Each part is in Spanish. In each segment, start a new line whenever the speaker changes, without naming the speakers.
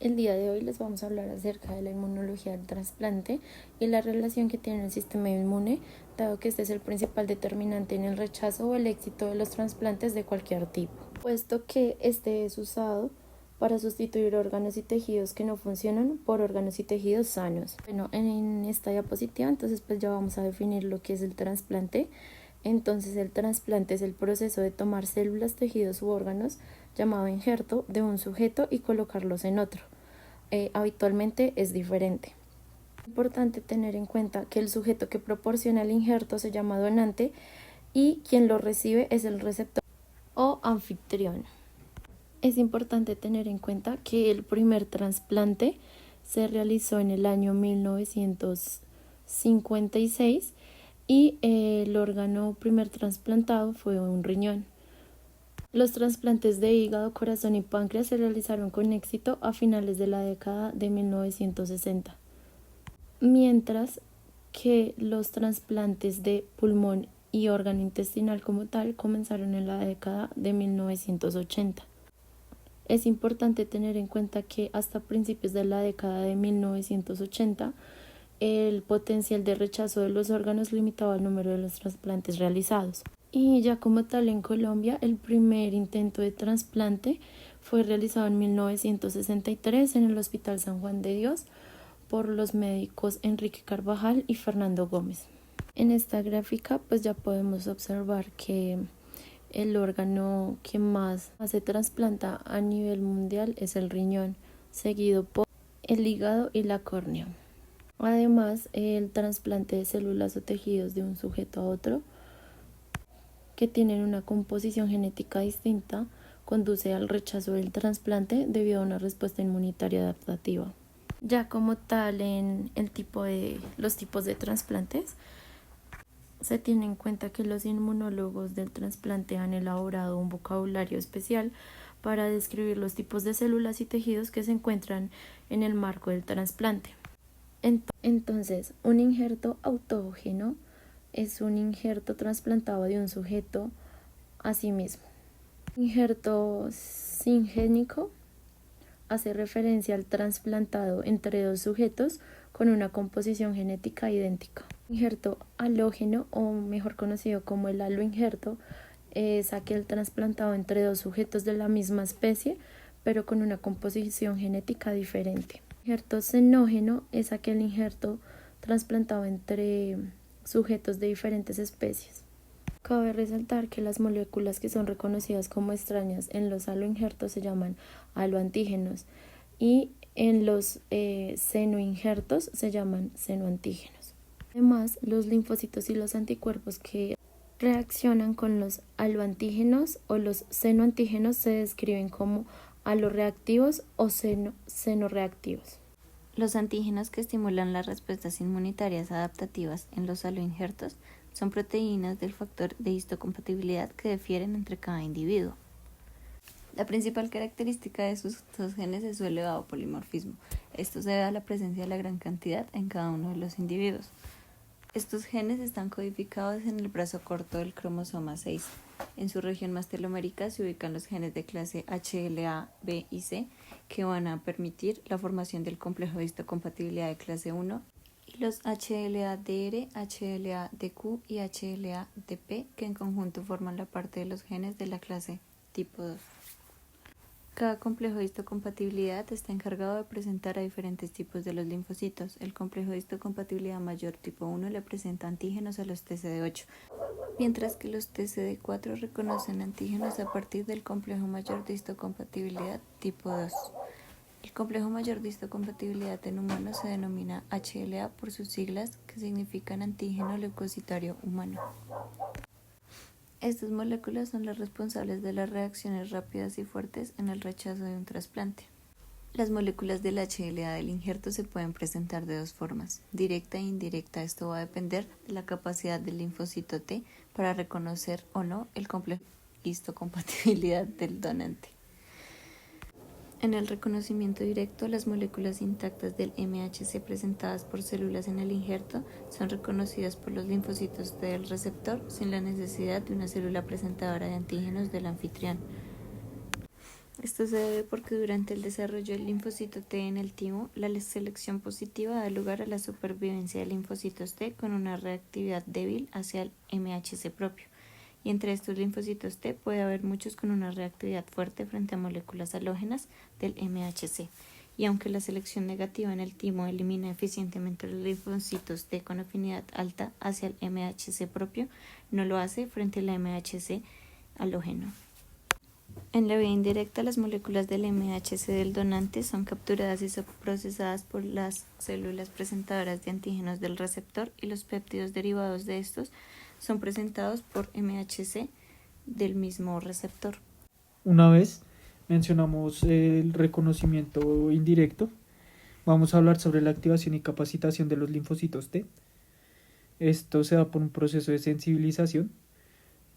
El día de hoy les vamos a hablar acerca de la inmunología del trasplante y la relación que tiene el sistema inmune, dado que este es el principal determinante en el rechazo o el éxito de los trasplantes de cualquier tipo, puesto que este es usado para sustituir órganos y tejidos que no funcionan por órganos y tejidos sanos. Bueno, en esta diapositiva entonces pues ya vamos a definir lo que es el trasplante. Entonces el trasplante es el proceso de tomar células, tejidos u órganos, llamado injerto, de un sujeto y colocarlos en otro. Habitualmente es diferente. Es importante tener en cuenta que el sujeto que proporciona el injerto se llama donante y quien lo recibe es el receptor o anfitrión. Es importante tener en cuenta que el primer trasplante se realizó en el año 1956 y el órgano primer trasplantado fue un riñón. Los trasplantes de hígado, corazón y páncreas se realizaron con éxito a finales de la década de 1960, mientras que los trasplantes de pulmón y órgano intestinal como tal comenzaron en la década de 1980. Es importante tener en cuenta que hasta principios de la década de 1980 el potencial de rechazo de los órganos limitaba el número de los trasplantes realizados. Y ya como tal en Colombia, el primer intento de trasplante fue realizado en 1963 en el Hospital San Juan de Dios por los médicos Enrique Carvajal y Fernando Gómez. En esta gráfica pues ya podemos observar que el órgano que más se trasplanta a nivel mundial es el riñón, seguido por el hígado y la córnea. Además, el trasplante de células o tejidos de un sujeto a otro que tienen una composición genética distinta conduce al rechazo del trasplante debido a una respuesta inmunitaria adaptativa. Ya como tal en los tipos de trasplantes, se tiene en cuenta que los inmunólogos del trasplante han elaborado un vocabulario especial para describir los tipos de células y tejidos que se encuentran en el marco del trasplante. Entonces, un injerto autógeno es un injerto trasplantado de un sujeto a sí mismo. Injerto singénico hace referencia al trasplantado entre dos sujetos con una composición genética idéntica. Injerto halógeno, o mejor conocido como el haloinjerto, es aquel trasplantado entre dos sujetos de la misma especie, pero con una composición genética diferente. Injerto xenógeno es aquel injerto trasplantado entre sujetos de diferentes especies. Cabe resaltar que las moléculas que son reconocidas como extrañas en los haloinjertos se llaman haloantígenos y en los xenoinjertos se llaman xenoantígenos. Además, los linfocitos y los anticuerpos que reaccionan con los haloantígenos o los xenoantígenos se describen como aloreactivos o xenoreactivos.
Los antígenos que estimulan las respuestas inmunitarias adaptativas en los haloinjertos son proteínas del factor de histocompatibilidad que difieren entre cada individuo. La principal característica de estos genes es su elevado polimorfismo. Esto se debe a la presencia de la gran cantidad en cada uno de los individuos. Estos genes están codificados en el brazo corto del cromosoma 6. En su región más telomérica se ubican los genes de clase HLA, B y C, que van a permitir la formación del complejo de histocompatibilidad de clase 1, y los HLA-DR, HLA-DQ y HLA-DP, que en conjunto forman la parte de los genes de la clase tipo 2. Cada complejo de histocompatibilidad está encargado de presentar a diferentes tipos de los linfocitos. El complejo de histocompatibilidad mayor tipo 1 le presenta antígenos a los TCD8, mientras que los TCD4 reconocen antígenos a partir del complejo mayor de histocompatibilidad tipo 2. El complejo mayor de histocompatibilidad en humanos se denomina HLA por sus siglas, que significan antígeno leucocitario humano. Estas moléculas son las responsables de las reacciones rápidas y fuertes en el rechazo de un trasplante. Las moléculas del HLA del injerto se pueden presentar de dos formas, directa e indirecta. Esto va a depender de la capacidad del linfocito T para reconocer o no el complejo de histocompatibilidad del donante. En el reconocimiento directo, las moléculas intactas del MHC presentadas por células en el injerto son reconocidas por los linfocitos del receptor sin la necesidad de una célula presentadora de antígenos del anfitrión. Esto se debe porque durante el desarrollo del linfocito T en el timo, la selección positiva da lugar a la supervivencia de linfocitos T con una reactividad débil hacia el MHC propio, y entre estos linfocitos T puede haber muchos con una reactividad fuerte frente a moléculas halógenas del MHC. Y aunque la selección negativa en el timo elimina eficientemente los linfocitos T con afinidad alta hacia el MHC propio, no lo hace frente al MHC halógeno. En la vía indirecta, las moléculas del MHC del donante son capturadas y son procesadas por las células presentadoras de antígenos del receptor, y los péptidos derivados de estos son presentados por MHC del mismo receptor.
Una vez mencionamos el reconocimiento indirecto, vamos a hablar sobre la activación y capacitación de los linfocitos T. Esto se da por un proceso de sensibilización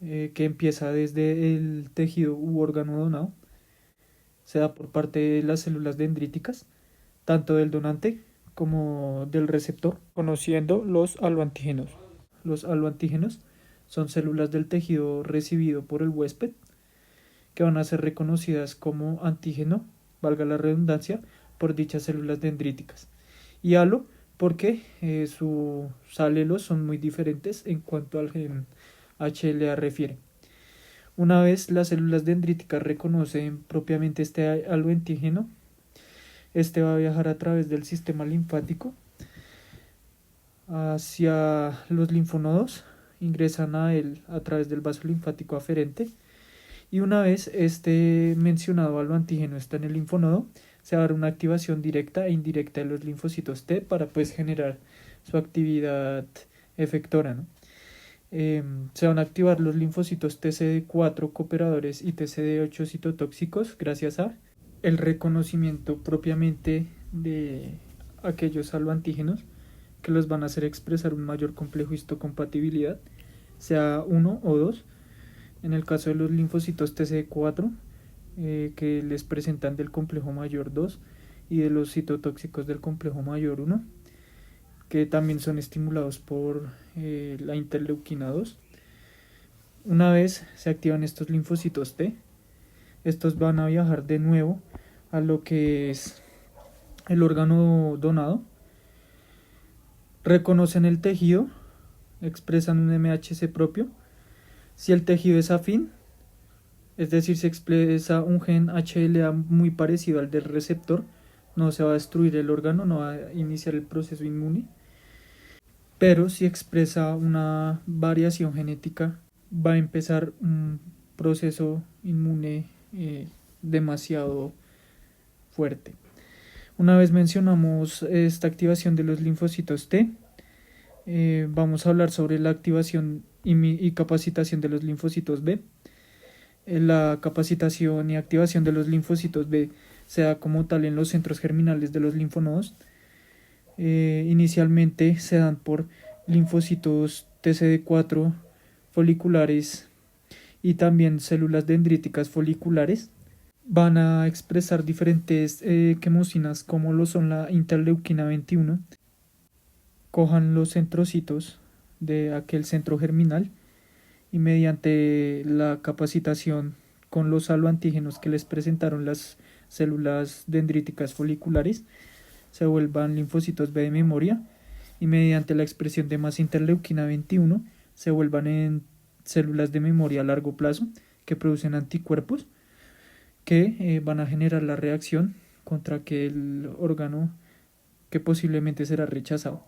que empieza desde el tejido u órgano donado. Se da por parte de las células dendríticas, tanto del donante como del receptor, conociendo los aloantígenos. Los aloantígenos son células del tejido recibido por el huésped que van a ser reconocidas como antígeno, valga la redundancia, por dichas células dendríticas. Y halo porque sus alelos son muy diferentes en cuanto al gen HLA refiere. Una vez las células dendríticas reconocen propiamente este aloantígeno, este va a viajar a través del sistema linfático hacia los linfonodos, ingresan a él a través del vaso linfático aferente, y una vez este mencionado aloantígeno está en el linfonodo, se va a dar una activación directa e indirecta de los linfocitos T para generar su actividad efectora, ¿no? Se van a activar los linfocitos TCD4 cooperadores y TCD8 citotóxicos gracias a el reconocimiento propiamente de aquellos aloantígenos que los van a hacer expresar un mayor complejo histocompatibilidad, sea 1 o 2. En el caso de los linfocitos TCD4, que les presentan del complejo mayor 2, y de los citotóxicos del complejo mayor 1, que también son estimulados por la interleuquina 2. Una vez se activan estos linfocitos T, estos van a viajar de nuevo a lo que es el órgano donado, reconocen el tejido, expresan un MHC propio. Si el tejido es afín, es decir, se expresa un gen HLA muy parecido al del receptor, no se va a destruir el órgano, no va a iniciar el proceso inmune. Pero si expresa una variación genética, va a empezar un proceso inmune demasiado fuerte. Una vez mencionamos esta activación de los linfocitos T, vamos a hablar sobre la activación y capacitación de los linfocitos B. La capacitación y activación de los linfocitos B se da como tal en los centros germinales de los linfonodos. Inicialmente se dan por linfocitos TCD4 foliculares y también células dendríticas foliculares. Van a expresar diferentes quemosinas como lo son la interleuquina 21. Cojan los centrocitos de aquel centro germinal y mediante la capacitación con los aloantígenos que les presentaron las células dendríticas foliculares, se vuelvan linfocitos B de memoria, y mediante la expresión de más interleuquina 21 se vuelvan en células de memoria a largo plazo que producen anticuerpos que van a generar la reacción contra aquel órgano que posiblemente será rechazado.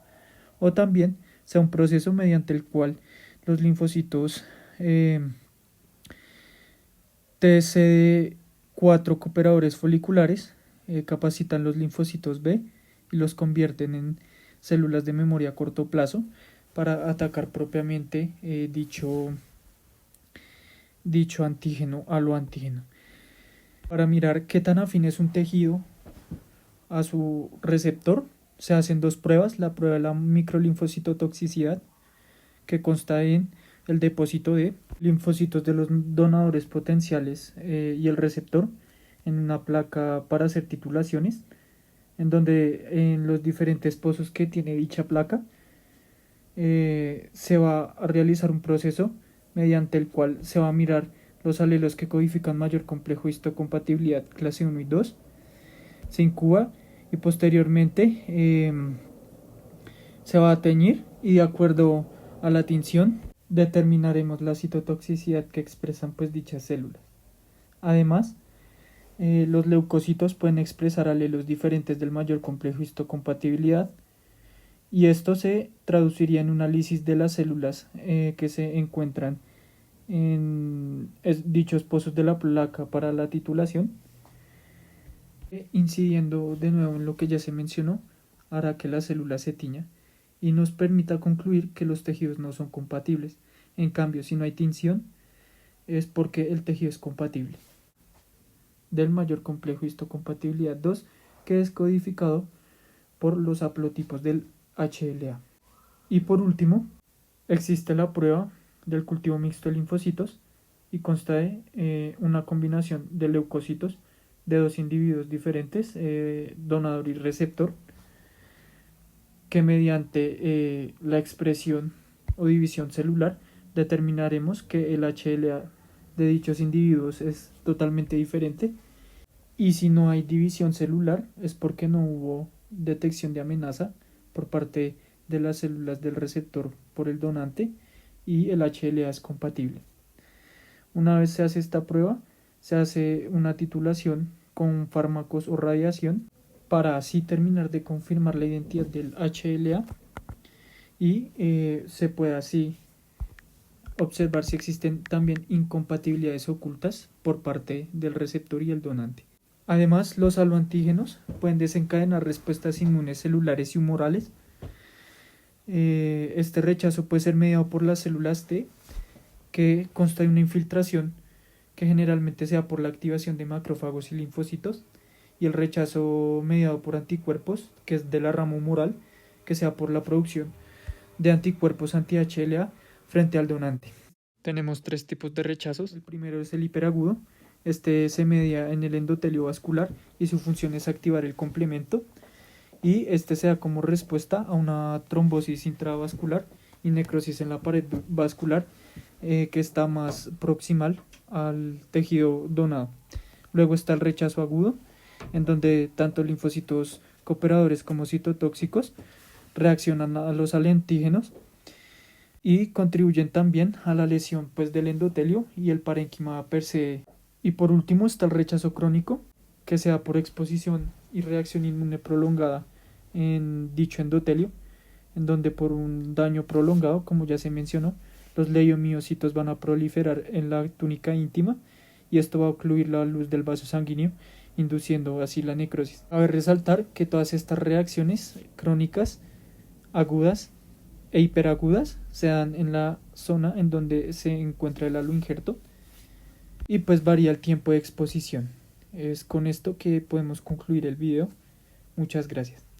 O también sea un proceso mediante el cual los linfocitos TCD4 cooperadores foliculares capacitan los linfocitos B y los convierten en células de memoria a corto plazo para atacar propiamente dicho antígeno, aloantígeno. Para mirar qué tan afín es un tejido a su receptor, se hacen dos pruebas: la prueba de la microlinfocitotoxicidad, que consta en el depósito de linfocitos de los donadores potenciales y el receptor en una placa para hacer titulaciones, en donde en los diferentes pozos que tiene dicha placa se va a realizar un proceso mediante el cual se va a mirar los alelos que codifican mayor complejo histocompatibilidad clase 1 y 2, se incuba y posteriormente se va a teñir, y de acuerdo a la tinción determinaremos la citotoxicidad que expresan pues dichas células. Además, los leucocitos pueden expresar alelos diferentes del mayor complejo histocompatibilidad, y esto se traduciría en una lisis de las células que se encuentran en dichos pozos de la placa para la titulación, incidiendo de nuevo en lo que ya se mencionó, hará que la célula se tiña y nos permita concluir que los tejidos no son compatibles. En cambio, si no hay tinción, es porque el tejido es compatible. Del mayor complejo histocompatibilidad 2, que es codificado por los haplotipos del HLA. Y por último, existe la prueba del cultivo mixto de linfocitos, y consta de una combinación de leucocitos de dos individuos diferentes, donador y receptor, que mediante la expresión o división celular determinaremos que el HLA de dichos individuos es totalmente diferente, y si no hay división celular es porque no hubo detección de amenaza por parte de las células del receptor por el donante y el HLA es compatible. Una vez se hace esta prueba, se hace una titulación con fármacos o radiación para así terminar de confirmar la identidad del HLA y se puede así observar si existen también incompatibilidades ocultas por parte del receptor y el donante. Además, los aloantígenos pueden desencadenar respuestas inmunes celulares y humorales. Este rechazo puede ser mediado por las células T, que consta de una infiltración que generalmente se da por la activación de macrófagos y linfocitos, y el rechazo mediado por anticuerpos, que es de la rama humoral, que se da por la producción de anticuerpos anti-HLA frente al donante. Tenemos tres tipos de rechazos. El primero es el hiperagudo. Este se media en el endotelio vascular y su función es activar el complemento, y este se da como respuesta a una trombosis intravascular y necrosis en la pared vascular que está más proximal al tejido donado. Luego está el rechazo agudo, en donde tanto linfocitos cooperadores como citotóxicos reaccionan a los alentígenos y contribuyen también a la lesión pues del endotelio y el parénquima per se. Y por último está el rechazo crónico, que se da por exposición y reacción inmune prolongada en dicho endotelio, en donde por un daño prolongado, como ya se mencionó, los leiomiocitos van a proliferar en la túnica íntima, y esto va a ocluir la luz del vaso sanguíneo, induciendo así la necrosis. Cabe resaltar que todas estas reacciones crónicas, agudas e hiperagudas se dan en la zona en donde se encuentra el halo injerto, y pues varía el tiempo de exposición. Es con esto que podemos concluir el video. Muchas gracias.